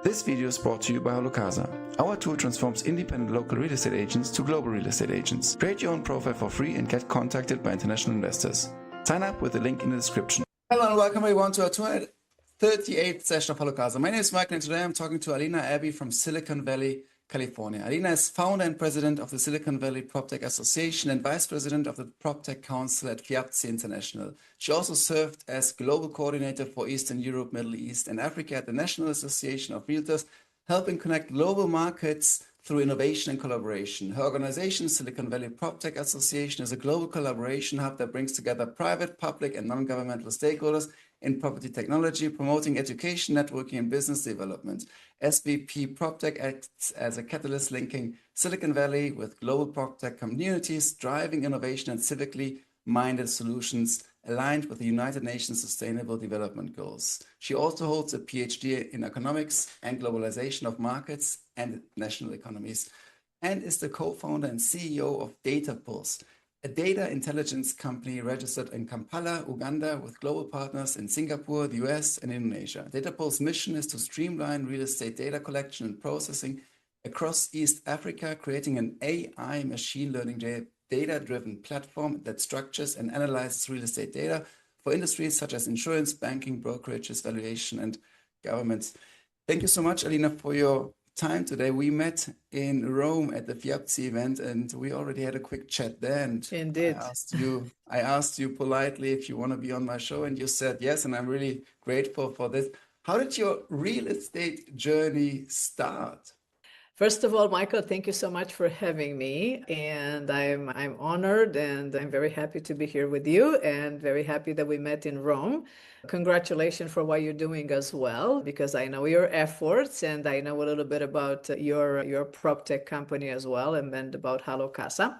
This video is brought to you by HalloCasa. Our tool transforms independent local real estate agents to global real estate agents. Create your own profile for free and get contacted by international investors. Sign up with the link in the description. Hello and welcome everyone to our 238th session of HalloCasa. My name is Michael and today I'm talking to Alina Aeby from Silicon Valley, California. Alina is founder and president of the Silicon Valley PropTech Association and vice president of the PropTech Council at FIABCI International. She also served as global coordinator for Eastern Europe, Middle East, and Africa at the National Association of REALTORS, helping connect global markets through innovation and collaboration. Her organization, Silicon Valley PropTech Association, is a global collaboration hub that brings together private, public, and non-governmental stakeholders in property technology, promoting education, networking, and business development. SVP PropTech acts as a catalyst linking Silicon Valley with global PropTech communities, driving innovation and civically minded solutions aligned with the United Nations Sustainable Development Goals. She also holds a PhD in economics and globalization of markets and national economies, and is the co-founder and CEO of DataPulse, a data intelligence company registered in Kampala, Uganda, with global partners in Singapore, the US, and Indonesia. DataPulse's mission is to streamline real estate data collection and processing across East Africa, creating an AI machine learning data-driven platform that structures and analyzes real estate data for industries such as insurance, banking, brokerages, valuation, and governments. Thank you so much, Alina, for your time today. We met in Rome at the FIABCI event and we already had a quick chat there, and Indeed. I asked you politely if you want to be on my show and you said yes, and I'm really grateful for this. How did your real estate journey start? First of all, Michael, thank you so much for having me, and I'm honored and I'm very happy to be here with you and very happy that we met in Rome. Congratulations for what you're doing as well, because I know your efforts and I know a little bit about your PropTech company as well, and then about HalloCasa.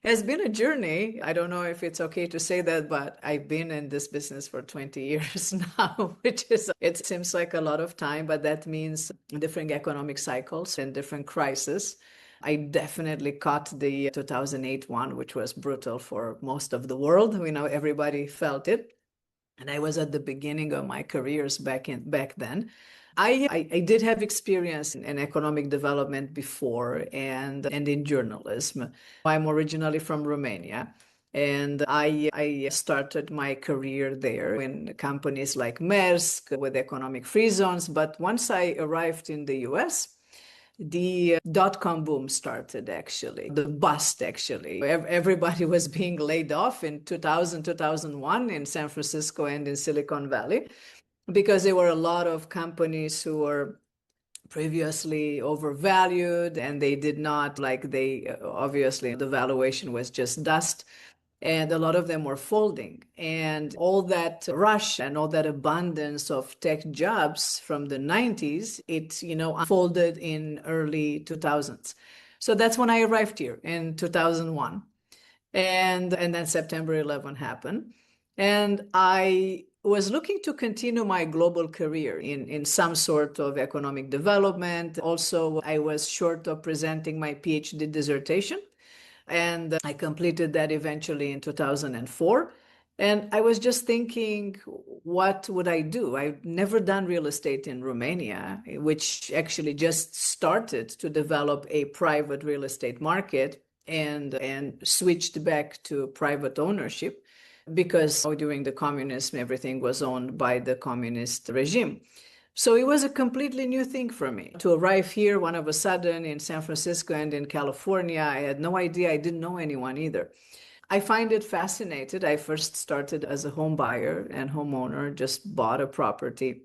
It's been a journey. I don't know if it's okay to say that, but I've been in this business for 20 years now, it seems like a lot of time, but that means different economic cycles and different crises. I definitely caught the 2008 one, which was brutal for most of the world. We know everybody felt it. And I was at the beginning of my careers back then. I did have experience in economic development before and in journalism. I'm originally from Romania, and I started my career there in companies like Maersk with economic free zones. But once I arrived in the US, the dot-com boom started, actually, the bust, actually. Everybody was being laid off in 2000, 2001 in San Francisco and in Silicon Valley, because there were a lot of companies who were previously overvalued and they did not, obviously the valuation was just dust. And a lot of them were folding. And all that rush and all that abundance of tech jobs from the 90s, it unfolded in early 2000s. So that's when I arrived here in 2001. And then September 11 happened. And I was looking to continue my global career in some sort of economic development. Also, I was short of presenting my PhD dissertation. And I completed that eventually in 2004. And I was just thinking, what would I do? I've never done real estate in Romania, which actually just started to develop a private real estate market and switched back to private ownership, because during the communism, everything was owned by the communist regime. So it was a completely new thing for me to arrive here one of a sudden in San Francisco and in California. I had no idea. I didn't know anyone either. I find it fascinating. I first started as a home buyer and homeowner, just bought a property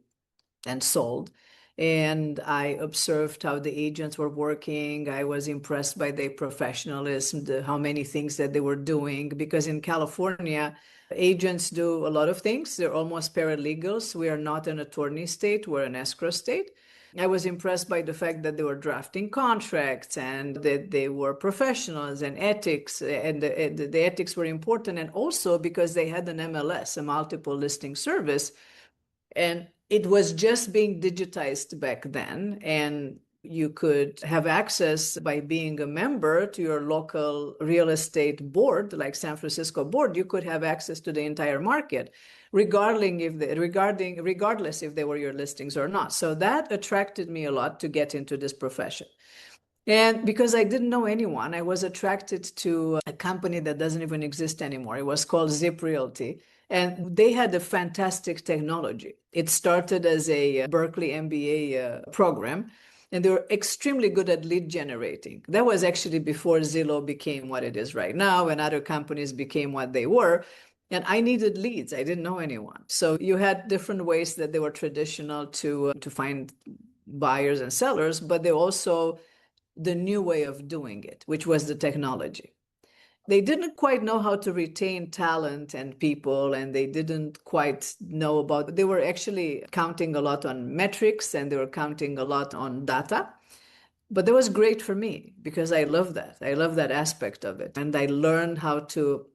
and sold. And I observed how the agents were working. I was impressed by their professionalism, how many things that they were doing, because in California, agents do a lot of things. They're almost paralegals. We are not an attorney state. We're an escrow state. I was impressed by the fact that they were drafting contracts and that they were professionals and ethics, and the ethics were important. And also because they had an MLS, a multiple listing service, and it was just being digitized back then. And you could have access by being a member to your local real estate board, like San Francisco board. You could have access to the entire market. regardless if they were your listings or not. So that attracted me a lot to get into this profession. And because I didn't know anyone, I was attracted to a company that doesn't even exist anymore. It was called Zip Realty. And they had a fantastic technology. It started as a Berkeley MBA program, and they were extremely good at lead generating. That was actually before Zillow became what it is right now, and other companies became what they were. And I needed leads. I didn't know anyone. So you had different ways that they were traditional to find buyers and sellers, but they also the new way of doing it, which was the technology. They didn't quite know how to retain talent and people, and they didn't quite know about, they were actually counting a lot on metrics and they were counting a lot on data. But that was great for me because I love that. I love that aspect of it. And I learned how to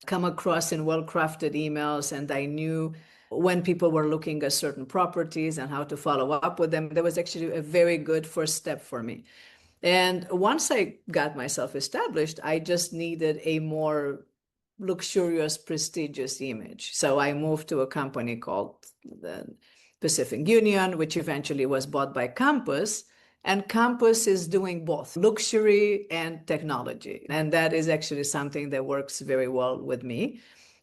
come across in well-crafted emails, and I knew when people were looking at certain properties and how to follow up with them. That was actually a very good first step for me. And once I got myself established, I just needed a more luxurious, prestigious image. So I moved to a company called the Pacific Union, which eventually was bought by Compass. And Compass is doing both luxury and technology. And that is actually something that works very well with me.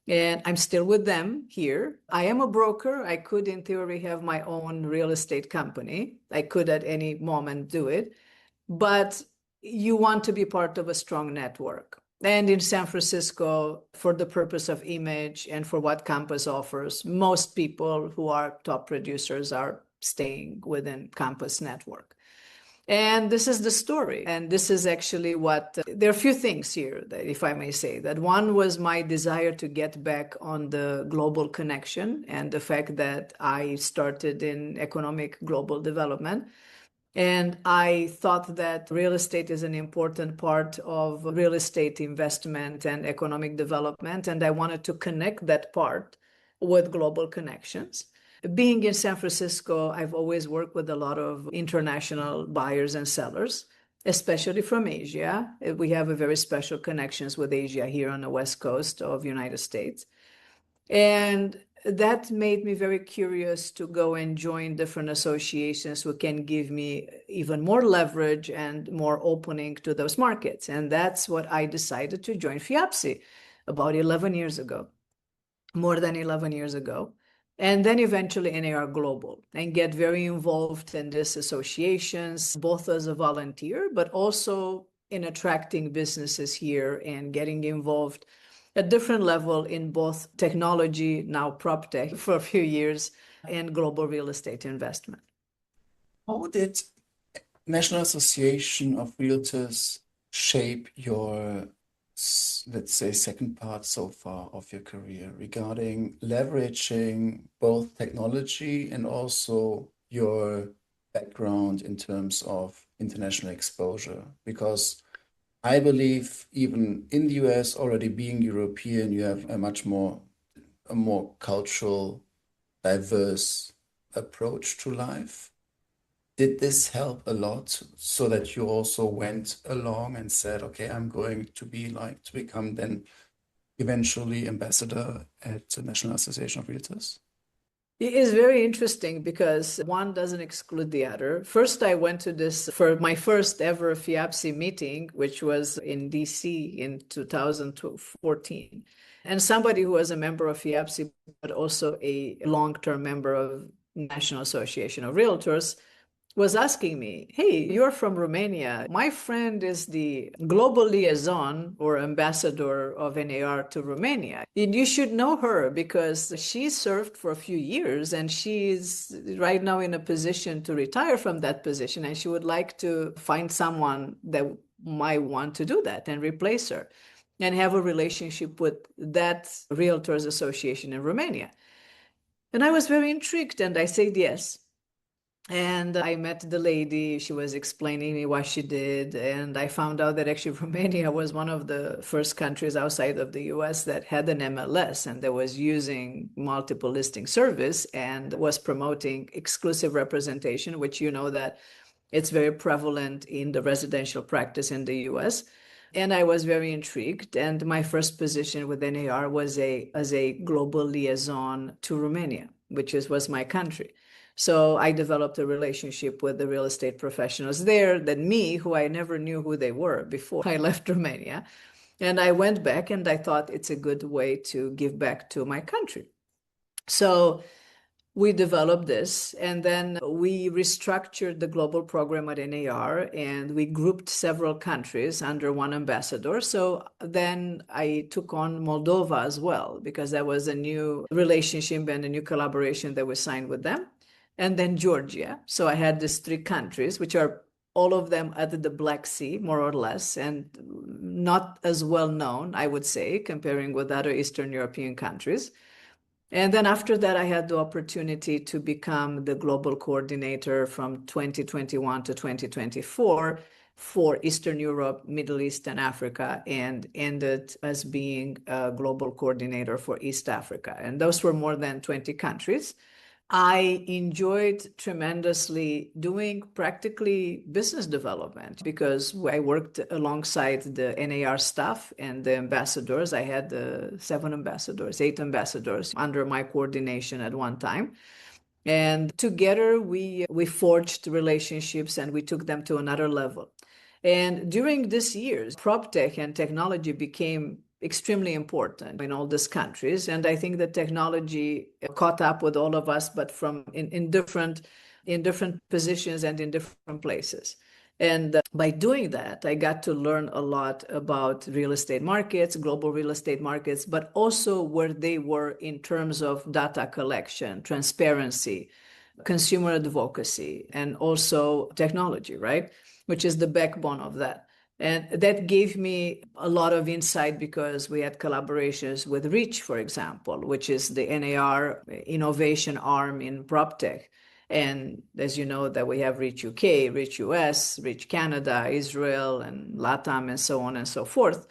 And I'm still with them here. I am a broker. I could, in theory, have my own real estate company. I could at any moment do it. But you want to be part of a strong network. And in San Francisco, for the purpose of image and for what Compass offers, most people who are top producers are staying within Compass network. And this is the story. And this is actually what, there are a few things here, that, if I may say, that one was my desire to get back on the global connection and the fact that I started in economic global development. And I thought that real estate is an important part of real estate investment and economic development. And I wanted to connect that part with global connections. Being in San Francisco, I've always worked with a lot of international buyers and sellers, especially from Asia. We have a very special connections with Asia here on the West Coast of the United States. And that made me very curious to go and join different associations who can give me even more leverage and more opening to those markets. And that's what I decided to join FIABCI about 11 years ago, more than 11 years ago. And then eventually NAR Global, and get very involved in these associations, both as a volunteer, but also in attracting businesses here and getting involved a different level in both technology, now PropTech for a few years, and global real estate investment. How did National Association of Realtors shape your, let's say, second part so far of your career regarding leveraging both technology and also your background in terms of international exposure? Because I believe even in the US, already being European, you have a more cultural, diverse approach to life. Did this help a lot so that you also went along and said, okay, I'm going to become then eventually ambassador at the National Association of Realtors? It is very interesting because one doesn't exclude the other. First, I went to this for my first ever FIABCI meeting, which was in DC in 2014. And somebody who was a member of FIABCI, but also a long-term member of National Association of Realtors, was asking me, hey, you're from Romania. My friend is the global liaison or ambassador of NAR to Romania. And you should know her because she served for a few years and she's right now in a position to retire from that position. And she would like to find someone that might want to do that and replace her and have a relationship with that Realtors Association in Romania. And I was very intrigued and I said yes. And I met the lady, she was explaining me what she did, and I found out that actually Romania was one of the first countries outside of the US that had an MLS and that was using multiple listing service and was promoting exclusive representation, which you know that it's very prevalent in the residential practice in the US. And I was very intrigued. And my first position with NAR was as a global liaison to Romania, which was my country. So I developed a relationship with the real estate professionals there, than me, who I never knew who they were before I left Romania. And I went back and I thought it's a good way to give back to my country. So we developed this, and then we restructured the global program at NAR, and we grouped several countries under one ambassador. So then I took on Moldova as well, because that was a new relationship and a new collaboration that was signed with them. And then Georgia. So I had these three countries, which are all of them at the Black Sea, more or less, and not as well known, I would say, comparing with other Eastern European countries. And then after that, I had the opportunity to become the global coordinator from 2021 to 2024 for Eastern Europe, Middle East, and Africa, and ended as being a global coordinator for East Africa. And those were more than 20 countries. I enjoyed tremendously doing practically business development because I worked alongside the NAR staff and the ambassadors. I had 8 ambassadors under my coordination at one time. And together we forged relationships and we took them to another level. And during these years, PropTech and technology became extremely important in all these countries. And I think that technology caught up with all of us, but in different positions and in different places. And by doing that, I got to learn a lot about real estate markets, global real estate markets, but also where they were in terms of data collection, transparency, consumer advocacy, and also technology, right? Which is the backbone of that. And that gave me a lot of insight because we had collaborations with Reach, for example, which is the NAR innovation arm in PropTech. And as you know, that we have Reach UK, Reach US, Reach Canada, Israel, and LATAM, and so on and so forth.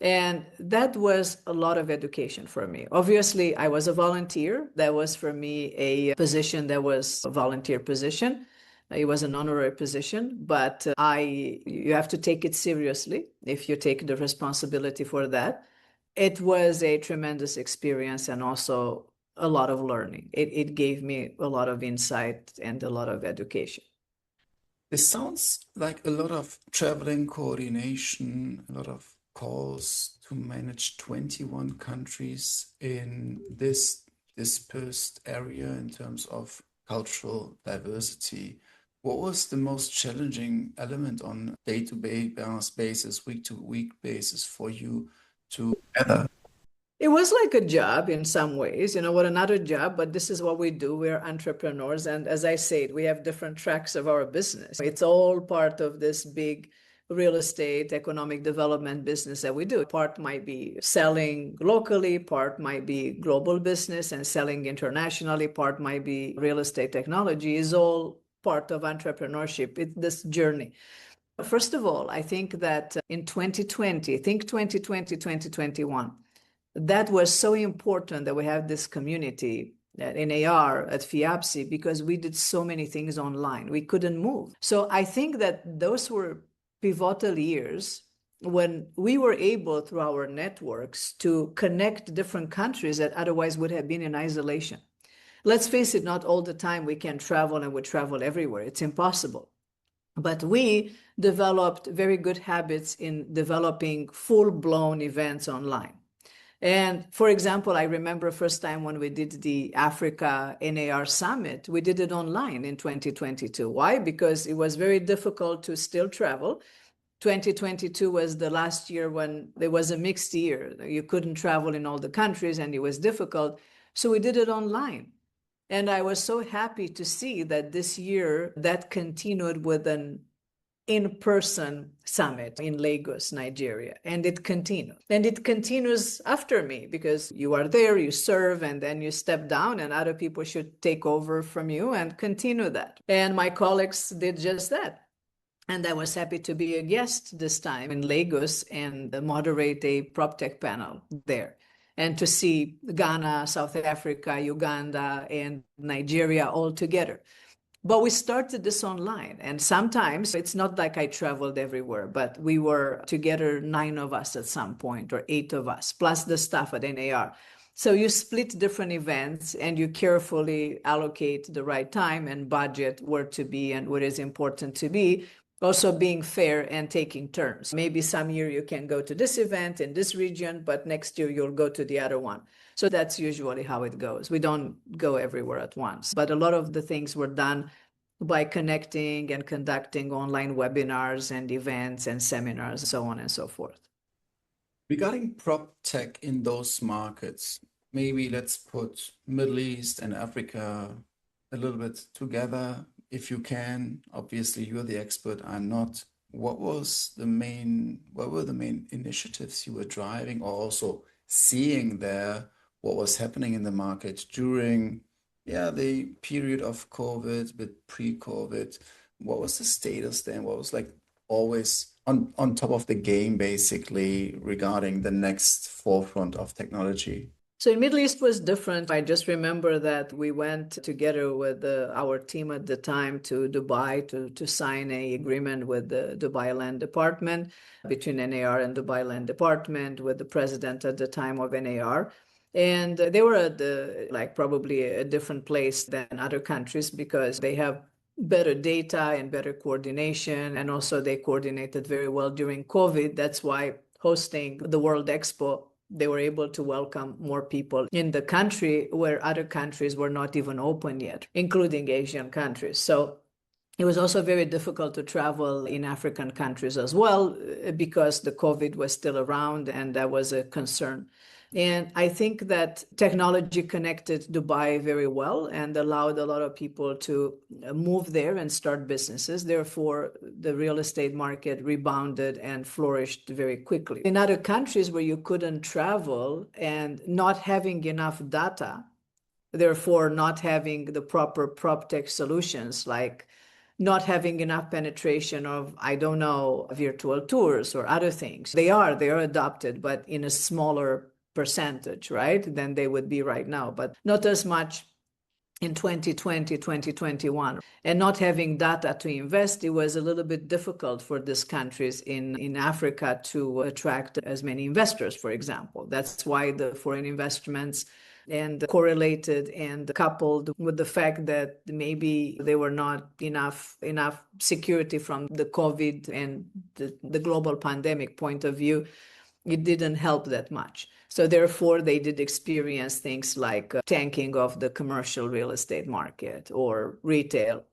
And that was a lot of education for me. Obviously, I was a volunteer. That was for me a position that was a volunteer position. It was an honorary position, but you have to take it seriously if you take the responsibility for that. It was a tremendous experience and also a lot of learning. It gave me a lot of insight and a lot of education. This sounds like a lot of traveling, coordination, a lot of calls to manage 21 countries in this dispersed area in terms of cultural diversity. What was the most challenging element on day-to-day basis, week-to-week basis for you to gather? It was like a job in some ways, what another job, but this is what we do. We're entrepreneurs. And as I said, we have different tracks of our business. It's all part of this big real estate, economic development business that we do. Part might be selling locally, part might be global business and selling internationally, part might be real estate technology. Is all part of entrepreneurship. It's this journey. First of all, I think that in 2020, 2021, that was so important that we have this community at NAR, at FIABCI, because we did so many things online. We couldn't move. So I think that those were pivotal years when we were able, through our networks, to connect different countries that otherwise would have been in isolation. Let's face it, not all the time we can travel and we travel everywhere. It's impossible. But we developed very good habits in developing full-blown events online. And for example, I remember first time when we did the Africa NAR Summit, we did it online in 2022. Why? Because it was very difficult to still travel. 2022 was the last year when there was a mixed year. You couldn't travel in all the countries and it was difficult. So we did it online. And I was so happy to see that this year that continued with an in-person summit in Lagos, Nigeria. And it continued. And it continues after me because you are there, you serve, and then you step down and other people should take over from you and continue that. And my colleagues did just that. And I was happy to be a guest this time in Lagos and moderate a PropTech panel there. And to see Ghana, South Africa, Uganda, and Nigeria all together. But we started this online, and sometimes it's not like I traveled everywhere, but we were together, 9 of us at some point, or 8 of us, plus the staff at NAR. So you split different events and you carefully allocate the right time and budget where to be and what is important to be. Also being fair and taking turns. Maybe some year you can go to this event in this region, but next year you'll go to the other one. So that's usually how it goes. We don't go everywhere at once. But a lot of the things were done by connecting and conducting online webinars and events and seminars, so on and so forth. Regarding prop tech in those markets, maybe let's put Middle East and Africa a little bit together if you can. Obviously, you're the expert, I'm not. What were the main initiatives you were driving or also seeing there? What was happening in the market during the period of COVID, but pre-COVID? What was the status then? What was like always on top of the game, basically, regarding the next forefront of technology? So in Middle East was different. I just remember that we went together with our team at the time to Dubai to sign an agreement with the Dubai Land Department, between NAR and Dubai Land Department, with the president at the time of NAR. And they were at probably a different place than other countries because they have better data and better coordination. And also they coordinated very well during COVID. That's why hosting the World Expo, they were able to welcome more people in the country where other countries were not even open yet, including Asian countries. So it was also very difficult to travel in African countries as well because the COVID was still around and that was a concern. And I think that technology connected Dubai very well and allowed a lot of people to move there and start businesses. Therefore, the real estate market rebounded and flourished very quickly. In other countries where you couldn't travel and not having enough data, therefore not having the proper PropTech solutions, like not having enough penetration of, virtual tours or other things. They are adopted, but in a smaller percentage, right, than they would be right now, but not as much in 2020, 2021. And not having data to invest, it was a little bit difficult for these countries in Africa to attract as many investors, for example. That's why the foreign investments and correlated and coupled with the fact that maybe there were not enough security from the COVID and the global pandemic point of view, it didn't help that much. So therefore, they did experience things like tanking of the commercial real estate market or retail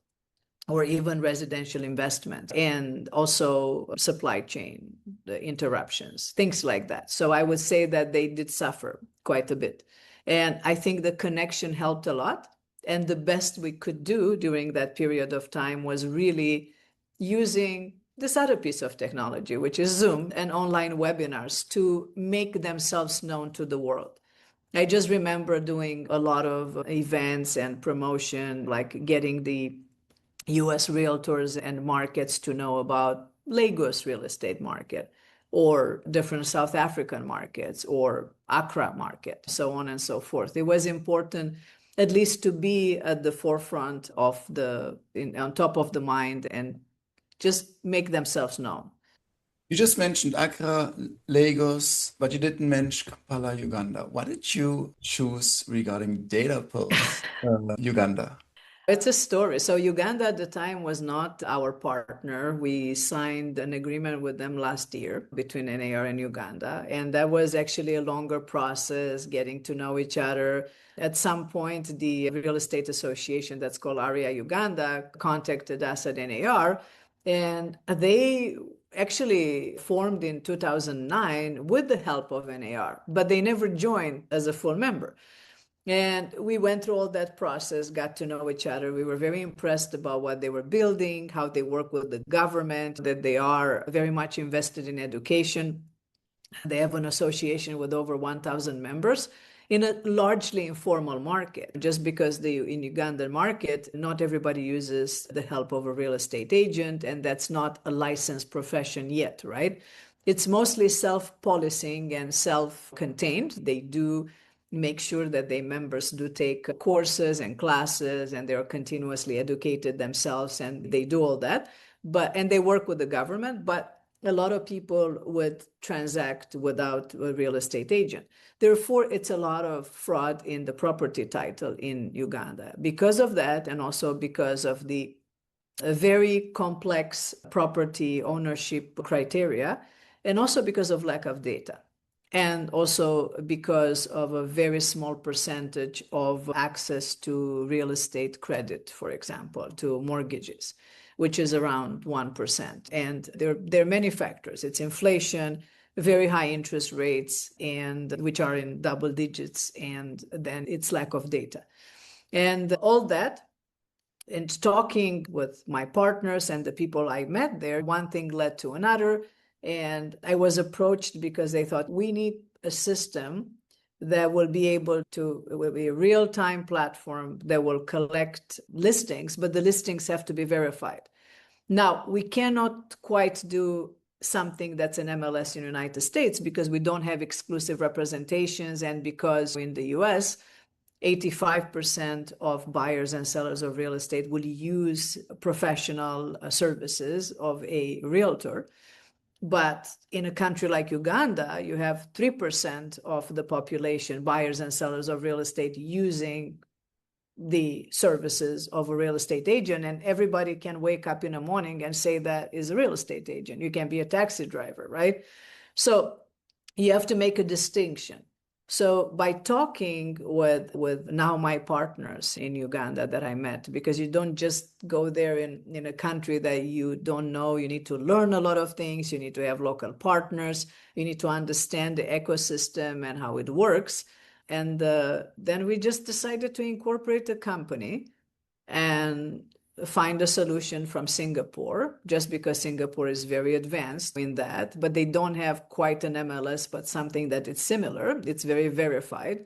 or even residential investment, and also supply chain interruptions, things like that. So I would say that they did suffer quite a bit. And I think the connection helped a lot. And the best we could do during that period of time was really using this other piece of technology, which is Zoom and online webinars, to make themselves known to the world. I just remember doing a lot of events and promotion, like getting the US realtors and markets to know about Lagos real estate market or different South African markets or Accra market, so on and so forth. It was important at least to be at the forefront of on top of the mind and just make themselves known. You just mentioned Accra, Lagos, but you didn't mention Kampala, Uganda. What did you choose regarding DataPulse, Uganda? It's a story. So Uganda at the time was not our partner. We signed an agreement with them last year between NAR and Uganda. And that was actually a longer process, getting to know each other. At some point, the Real Estate Association, that's called AREA Uganda, contacted us at NAR. And they actually formed in 2009 with the help of NAR, but they never joined as a full member. And we went through all that process, got to know each other. We were very impressed about what they were building, how they work with the government, that they are very much invested in education. They have an association with over 1,000 members in a largely informal market, just because in Ugandan market, not everybody uses the help of a real estate agent, and that's not a licensed profession yet, right? It's mostly self-policing and self-contained. They do make sure that their members do take courses and classes, and they're continuously educated themselves, and they do all that. And they work with the government, but a lot of people would transact without a real estate agent. Therefore, it's a lot of fraud in the property title in Uganda. Because of that, and also because of the very complex property ownership criteria, and also because of lack of data, and also because of a very small percentage of access to real estate credit, for example, to mortgages, which is around 1%. And there are many factors. It's inflation, very high interest rates, and which are in double digits, and then it's lack of data. And all that, and talking with my partners and the people I met there, one thing led to another. And I was approached because they thought we need a system that will be able to, it will be a real-time platform that will collect listings, but the listings have to be verified. Now, we cannot quite do something that's an MLS in the United States because we don't have exclusive representations, and because in the US, 85% of buyers and sellers of real estate will use professional services of a realtor. But in a country like Uganda, you have 3% of the population, buyers and sellers of real estate, using the services of a real estate agent. And everybody can wake up in the morning and say that is a real estate agent. You can be a taxi driver, right? So you have to make a distinction. So by talking with now my partners in Uganda that I met, because you don't just go there in a country that you don't know, you need to learn a lot of things, you need to have local partners, you need to understand the ecosystem and how it works. And then we just decided to incorporate a company and find a solution from Singapore, just because Singapore is very advanced in that, but they don't have quite an MLS, but something that is similar. It's very verified,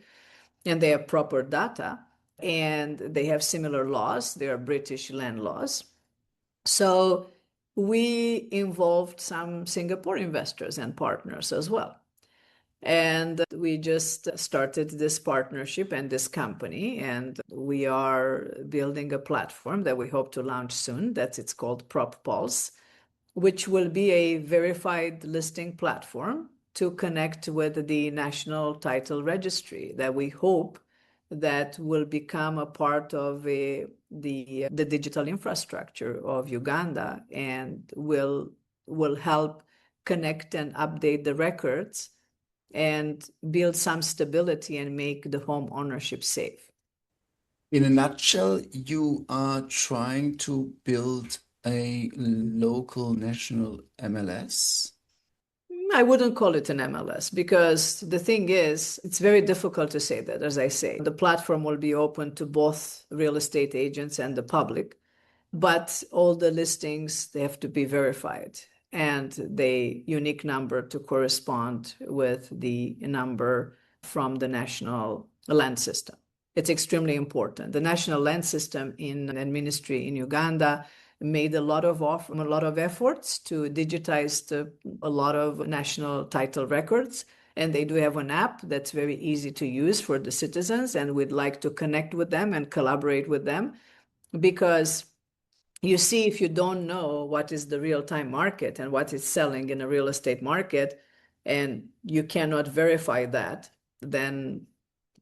and they have proper data, and they have similar laws. They are British land laws. So we involved some Singapore investors and partners as well. And we just started this partnership and this company, and we are building a platform that we hope to launch soon. It's called PropPulse, which will be a verified listing platform to connect with the National Title Registry that we hope that will become a part of the digital infrastructure of Uganda, and will help connect and update the records and build some stability and make the home ownership safe. In a nutshell, you are trying to build a local national MLS? I wouldn't call it an MLS, because the thing is, it's very difficult to say that. As I say, the platform will be open to both real estate agents and the public, but all the listings, they have to be verified, and the unique number to correspond with the number from the national land system. It's extremely important. The national land system and ministry in Uganda made a lot of efforts to digitize a lot of national title records, and they do have an app that's very easy to use for the citizens, and we'd like to connect with them and collaborate with them, because you see, if you don't know what is the real-time market and what is selling in a real estate market, and you cannot verify that, then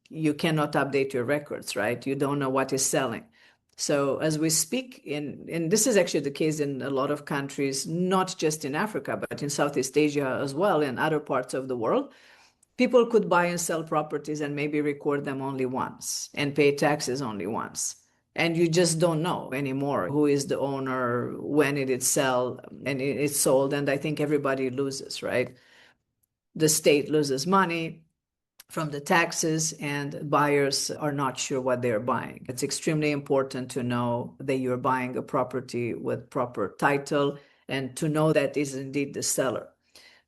you cannot update your records, right? You don't know what is selling. So as we speak, and this is actually the case in a lot of countries, not just in Africa, but in Southeast Asia as well, and other parts of the world, people could buy and sell properties and maybe record them only once and pay taxes only once. And you just don't know anymore who is the owner, when it is sold, and it's sold. And I think everybody loses, right? The state loses money from the taxes, and buyers are not sure what they're buying. It's extremely important to know that you're buying a property with proper title, and to know that is indeed the seller.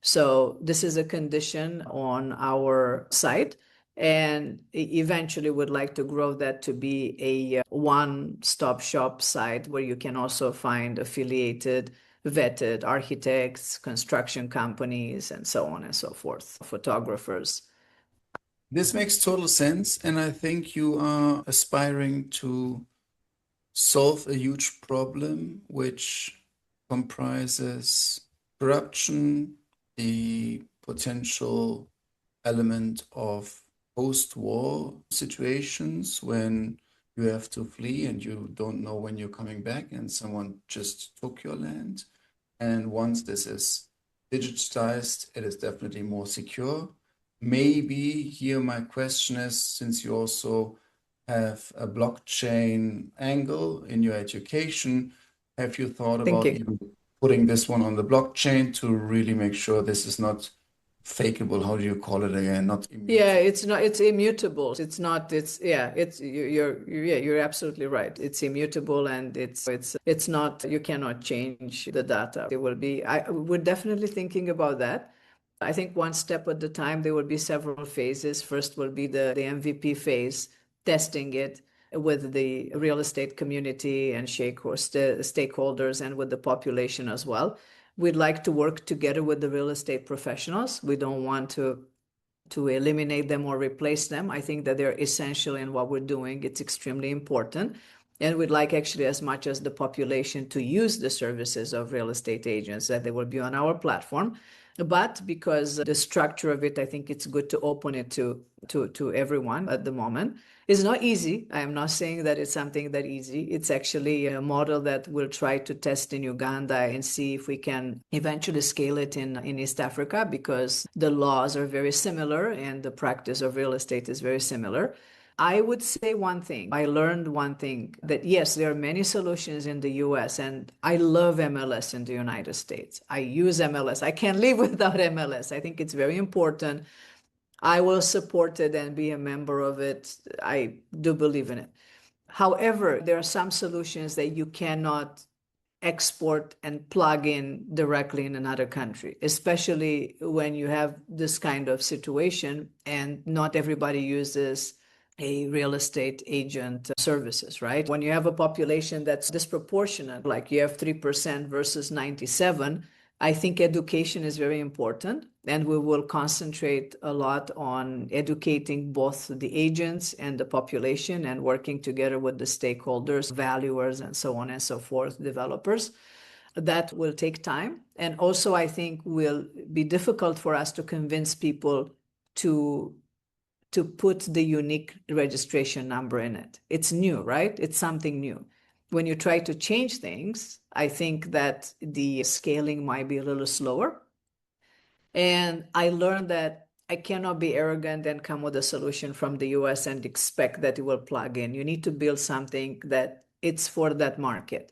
So this is a condition on our site, and eventually would like to grow that to be a one-stop shop site where you can also find affiliated, vetted architects, construction companies, and so on and so forth, photographers. This makes total sense, and I think you are aspiring to solve a huge problem which comprises corruption, the potential element of post-war situations when you have to flee and you don't know when you're coming back and someone just took your land. And once this is digitized, it is definitely more secure. Maybe here my question is, since you also have a blockchain angle in your education, have you thought about Thinking. even putting this one on the blockchain to really make sure this is not fakeable? How do you call it again? Not Yeah, immutable. it's not, it's immutable. It's not, it's, yeah, it's, yeah, you're absolutely right. It's immutable and it's not, you cannot change the data. It will be, we're definitely thinking about that. I think one step at a time, there will be several phases. First will be the MVP phase, testing it with the real estate community and stakeholders and with the population as well. We'd like to work together with the real estate professionals. We don't want to eliminate them or replace them. I think that they're essential in what we're doing. It's extremely important. And we'd like actually as much as the population to use the services of real estate agents, that they will be on our platform. But because the structure of it, I think it's good to open it to everyone at the moment. It's not easy. I am not saying that it's something that easy. It's actually a model that we'll try to test in Uganda and see if we can eventually scale it in East Africa, because the laws are very similar and the practice of real estate is very similar. I would say one thing. I learned one thing, that yes, there are many solutions in the US, and I love MLS in the United States. I use MLS. I can't live without MLS. I think it's very important. I will support it and be a member of it. I do believe in it. However, there are some solutions that you cannot export and plug in directly in another country, especially when you have this kind of situation and not everybody uses a real estate agent services, right? When you have a population that's disproportionate, like you have 3% versus 97, I think education is very important, and we will concentrate a lot on educating both the agents and the population and working together with the stakeholders, valuers, and so on and so forth, developers. That will take time. And also, I think will be difficult for us to convince people to put the unique registration number in it. It's new, right? It's something new. When you try to change things, I think that the scaling might be a little slower. And I learned that I cannot be arrogant and come with a solution from the US and expect that it will plug in. You need to build something that it's for that market.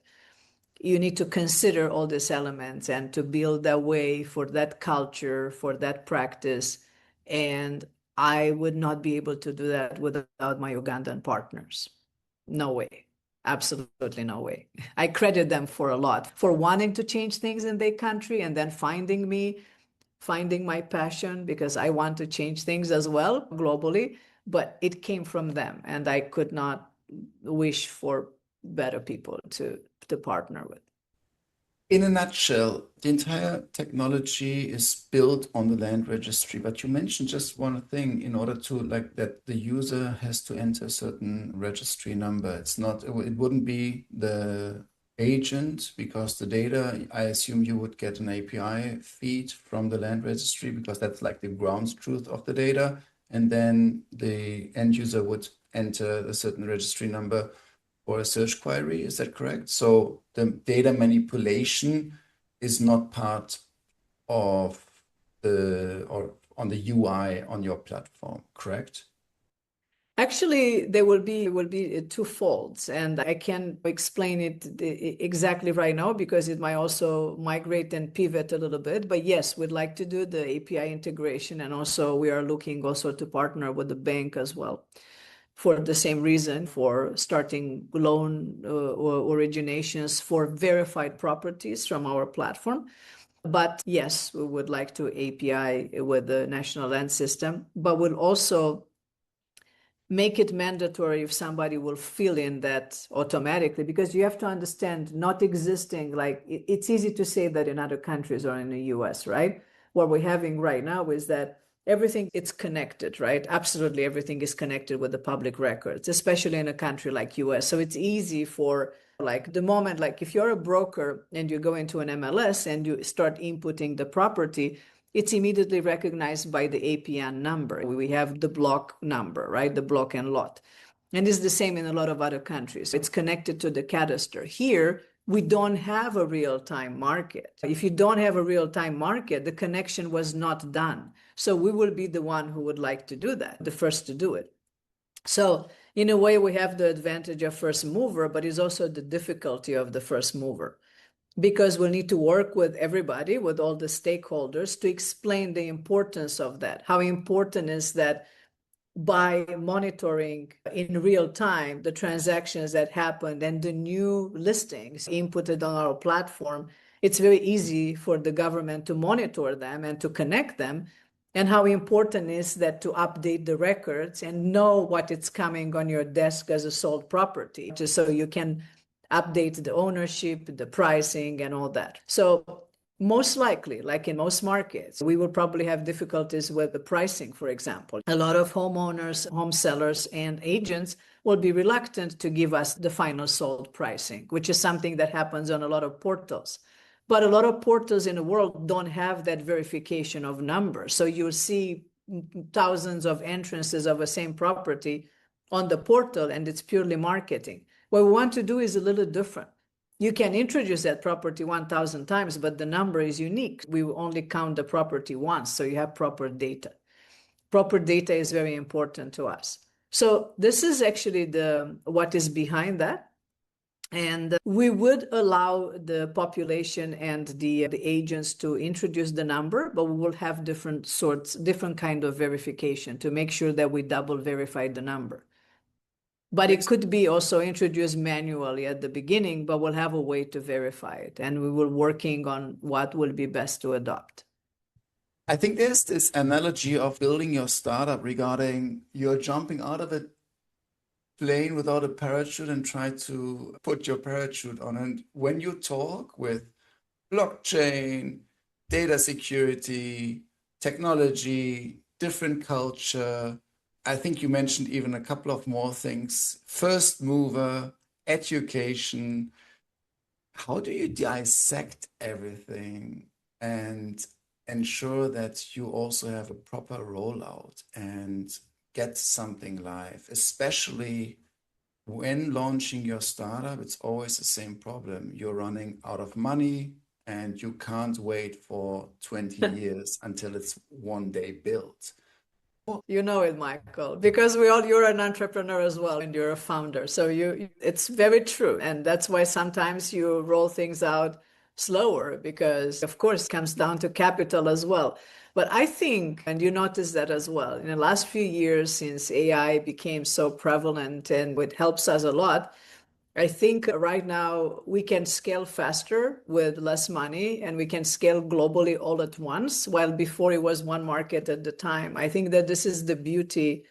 You need to consider all these elements and to build a way for that culture, for that practice. And I would not be able to do that without my Ugandan partners. No way. Absolutely no way. I credit them for a lot, for wanting to change things in their country and then finding me, finding my passion, because I want to change things as well globally. But it came from them, and I could not wish for better people to partner with. In a nutshell, the entire technology is built on the land registry, but you mentioned just one thing in order to like that the user has to enter a certain registry number. It's not, it wouldn't be the agent because the data, I assume you would get an API feed from the land registry because that's like the ground truth of the data. And then the end user would enter a certain registry number or a search query. Is that correct? So the data manipulation is not part of the or on the UI on your platform, correct? Actually, there will be two folds, and I can explain it exactly right now because it might also migrate and pivot a little bit. But yes, we'd like to do the API integration, and also we are looking also to partner with the bank as well, for the same reason, for starting loan originations for verified properties from our platform. But yes, we would like to API with the National Land System, but we'll also make it mandatory if somebody will fill in that automatically, because you have to understand, not existing, like it's easy to say that in other countries or in the US, right? What we're having right now is that everything, it's connected, right? Absolutely everything is connected with the public records, especially in a country like US. So it's easy for like the moment, like if you're a broker and you go into an MLS and you start inputting the property, it's immediately recognized by the APN number. We have the block number, right? The block and lot. And it's the same in a lot of other countries. It's connected to the cadastre. Here, we don't have a real-time market. If you don't have a real-time market, the connection was not done. So we will be the one who would like to do that, the first to do it. So in a way, we have the advantage of first mover, but it's also the difficulty of the first mover, because we'll need to work with everybody, with all the stakeholders, to explain the importance of that. How important is that by monitoring in real time the transactions that happened and the new listings inputted on our platform, it's very easy for the government to monitor them and to connect them. And how important is that to update the records and know what is coming on your desk as a sold property, just so you can update the ownership, the pricing, and all that. So most likely, like in most markets, we will probably have difficulties with the pricing, for example. A lot of homeowners, home sellers, and agents will be reluctant to give us the final sold pricing, which is something that happens on a lot of portals. But a lot of portals in the world don't have that verification of numbers. So you'll see thousands of entrances of a same property on the portal, and it's purely marketing. What we want to do is a little different. You can introduce that property 1,000 times, but the number is unique. We will only count the property once, so you have proper data. Proper data is very important to us. So this is actually what is behind that. And we would allow the population and the agents to introduce the number, but we will have different kind of verification to make sure that we double verify the number. But it could be also introduced manually at the beginning, but we'll have a way to verify it. And we will working on what will be best to adopt. I think there's this analogy of building your startup regarding you're jumping out of a plane without a parachute and try to put your parachute on. And when you talk with blockchain, data security, technology, different culture, I think you mentioned even a couple of more things. First mover, education. How do you dissect everything and ensure that you also have a proper rollout and get something live? Especially when launching your startup, it's always the same problem. You're running out of money and you can't wait for 20 years until it's one day built. You know it, Michael, because you're an entrepreneur as well, and you're a founder. So it's very true. And that's why sometimes you roll things out slower, because of course it comes down to capital as well. But I think, and you notice that as well, in the last few years, since AI became so prevalent and it helps us a lot, I think right now we can scale faster with less money, and we can scale globally all at once, while before it was one market at the time. I think that this is the beauty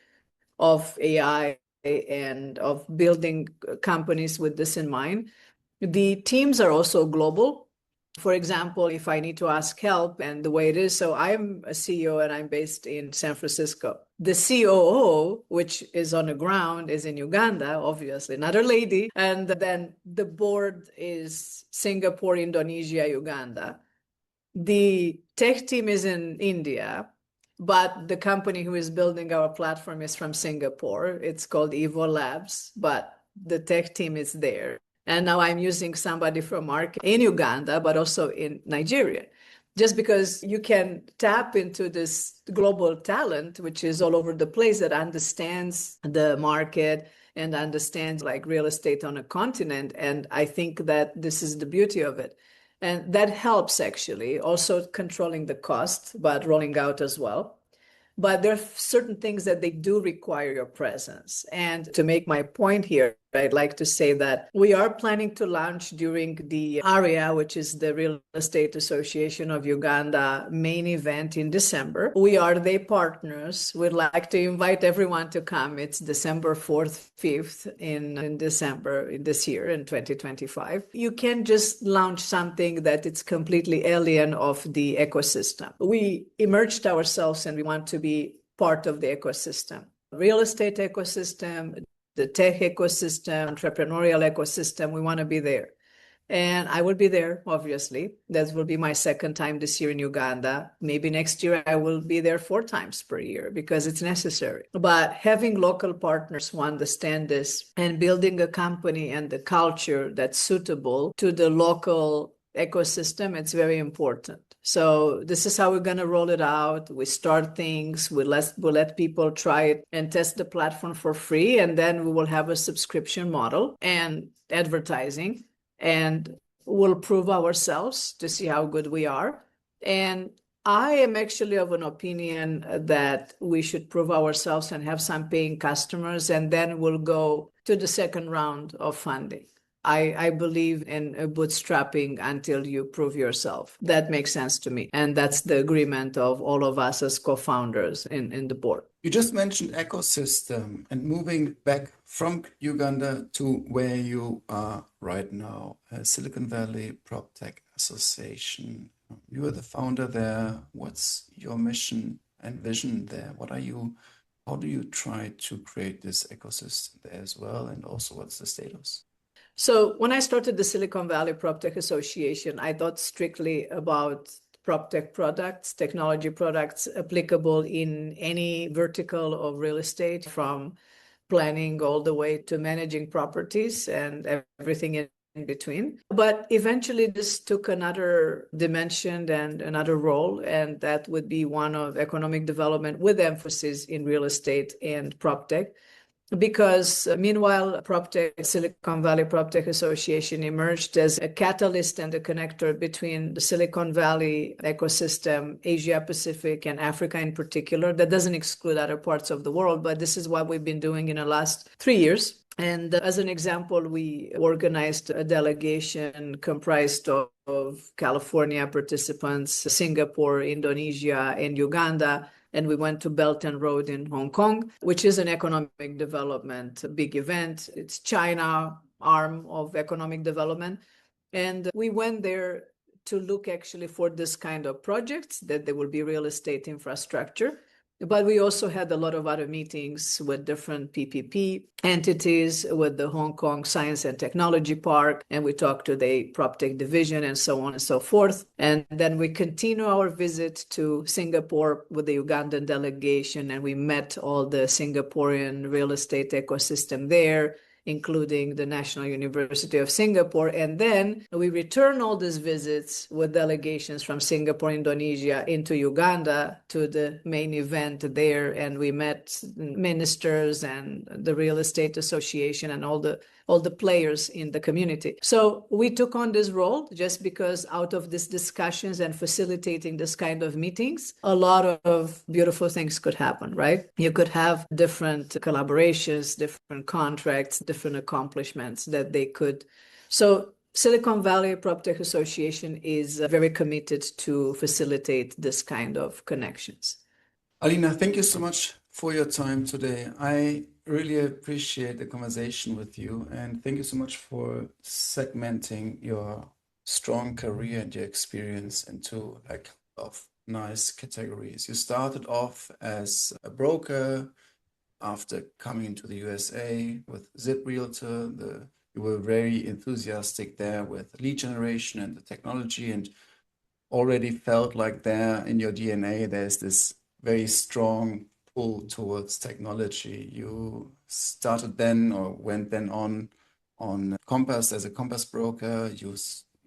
of AI and of building companies with this in mind. The teams are also global. For example, if I need to ask help, and the way it is, so I'm a CEO and I'm based in San Francisco. The COO, which is on the ground, is in Uganda, obviously, another lady. And then the board is Singapore, Indonesia, Uganda. The tech team is in India, but the company who is building our platform is from Singapore. It's called Evo Labs, but the tech team is there. And now I'm using somebody from market in Uganda, but also in Nigeria, just because you can tap into this global talent, which is all over the place, that understands the market and understands like real estate on a continent. And I think that this is the beauty of it. And that helps actually also controlling the cost, but rolling out as well. But there are certain things that they do require your presence. And to make my point here, I'd like to say that we are planning to launch during the AREA, which is the Real Estate Association of Uganda main event in December. We are their partners. We'd like to invite everyone to come. It's December 4th, 5th in December in this year, in 2025. You can't just launch something that it's completely alien of the ecosystem. We emerged ourselves and we want to be part of the ecosystem. Real estate ecosystem, the tech ecosystem, entrepreneurial ecosystem, we want to be there. And I will be there, obviously. That will be my second time this year in Uganda. Maybe next year I will be there 4 times per year because it's necessary. But having local partners who understand this and building a company and the culture that's suitable to the local ecosystem, it's very important. So this is how we're going to roll it out. We start things, we'll let people try it and test the platform for free, and then we will have a subscription model and advertising, and we'll prove ourselves to see how good we are. And I am actually of an opinion that we should prove ourselves and have some paying customers, and then we'll go to the second round of funding. I believe in bootstrapping until you prove yourself. That makes sense to me. And that's the agreement of all of us as co-founders in the board. You just mentioned ecosystem and moving back from Uganda to where you are right now, Silicon Valley PropTech Association. You are the founder there. What's your mission and vision there? How do you try to create this ecosystem there as well? And also, what's the status? So when I started the Silicon Valley PropTech Association, I thought strictly about PropTech products, technology products applicable in any vertical of real estate, from planning all the way to managing properties and everything in between. But eventually this took another dimension and another role, and that would be one of economic development with emphasis in real estate and PropTech. Because meanwhile, Silicon Valley PropTech Association emerged as a catalyst and a connector between the Silicon Valley ecosystem, Asia Pacific and Africa in particular. That doesn't exclude other parts of the world, but this is what we've been doing in the last 3 years. And as an example, we organized a delegation comprised of California participants, Singapore, Indonesia, and Uganda. And we went to Belt and Road in Hong Kong, which is an economic development, a big event. It's China arm of economic development. And we went there to look actually for this kind of projects, that there will be real estate infrastructure. But we also had a lot of other meetings with different PPP entities, with the Hong Kong Science and Technology Park, and we talked to the PropTech division and so on and so forth. And then we continue our visit to Singapore with the Ugandan delegation, and we met all the Singaporean real estate ecosystem there, including the National University of Singapore. And then we return all these visits with delegations from Singapore, Indonesia into Uganda to the main event there. And we met ministers and the Real Estate Association and all the players in the community. So we took on this role just because out of these discussions and facilitating this kind of meetings, a lot of beautiful things could happen, right? You could have different collaborations, different contracts, different accomplishments that they could. So Silicon Valley PropTech Association is very committed to facilitate this kind of connections. Alina, thank you so much for your time today. I really appreciate the conversation with you, and thank you so much for segmenting your strong career and your experience into of nice categories. You started off as a broker after coming into the USA with Zip Realtor. You were very enthusiastic there with lead generation and the technology, and already felt like there in your DNA there's this very strong pull towards technology. You started then, or went then on Compass as a Compass broker. You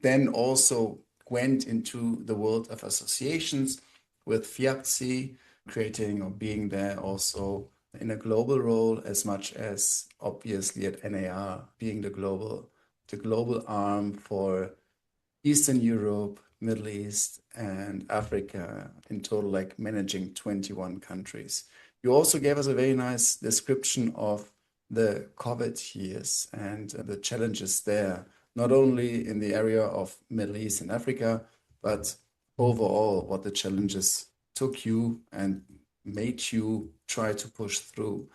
then also went into the world of associations with FIABCI, creating or being there also in a global role, as much as obviously at NAR, being the global arm for Eastern Europe, Middle East, and Africa, in total, like managing 21 countries. You also gave us a very nice description of the COVID years and the challenges there, not only in the area of Middle East and Africa, but overall what the challenges took you and made you try to push through.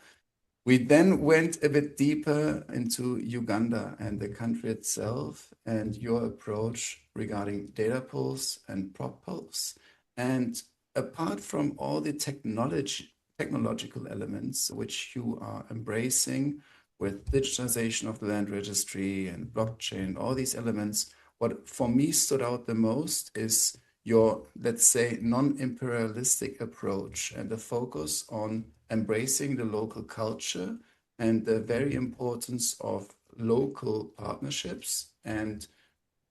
We then went a bit deeper into Uganda and the country itself and your approach regarding DataPulse and PropPulse. And apart from all the technological elements which you are embracing with digitization of the land registry and blockchain, all these elements, what for me stood out the most is your, let's say, non-imperialistic approach and the focus on embracing the local culture and the very importance of local partnerships and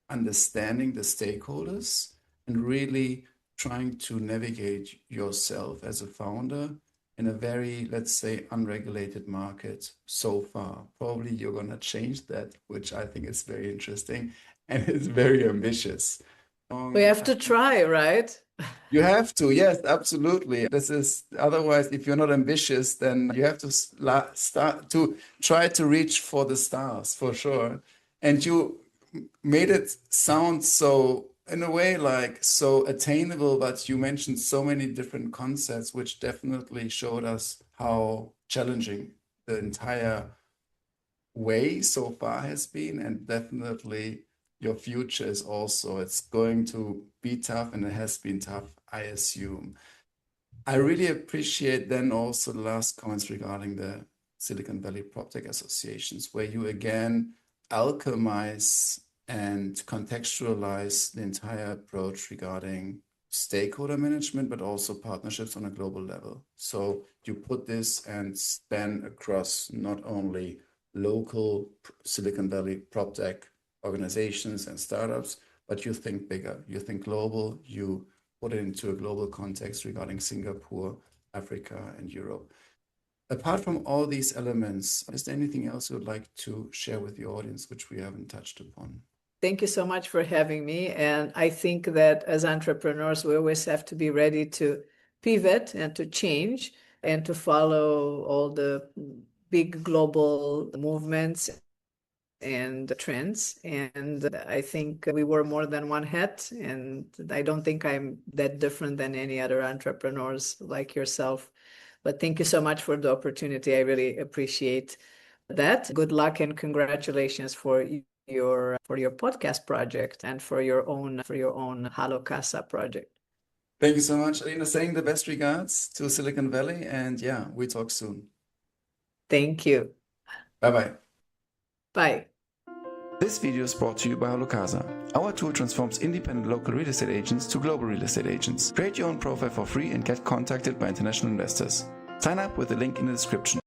understanding the stakeholders and really trying to navigate yourself as a founder in a very, let's say, unregulated market so far. Probably you're going to change that, which I think is very interesting and it's very ambitious. We have to try, right? You have to, yes, absolutely. This is otherwise, if you're not ambitious, then you have to start to try to reach for the stars for sure. And you made it sound so, in a way, like so attainable, but you mentioned so many different concepts, which definitely showed us how challenging the entire way so far has been, and definitely your future is also, it's going to be tough, and it has been tough, I assume. I really appreciate then also the last comments regarding the Silicon Valley PropTech Associations, where you again alchemize and contextualize the entire approach regarding stakeholder management, but also partnerships on a global level. So you put this and span across not only local Silicon Valley PropTech organizations and startups, but you think bigger, you think global, you put it into a global context regarding Singapore, Africa, and Europe. Apart from all these elements, is there anything else you would like to share with the audience which we haven't touched upon? Thank you so much for having me. And I think that as entrepreneurs, we always have to be ready to pivot and to change and to follow all the big global movements and trends. And I think we wear more than one hat, and I don't think I'm that different than any other entrepreneurs like yourself. But thank you so much for the opportunity. I really appreciate that. Good luck and congratulations for your podcast project and for your own HalloCasa project. Thank you so much, Alina. Saying the best regards to Silicon Valley, and yeah, we talk soon. Thank you. Bye-bye. Bye. This video is brought to you by HalloCasa. Our tool transforms independent local real estate agents to global real estate agents. Create your own profile for free and get contacted by international investors. Sign up with the link in the description.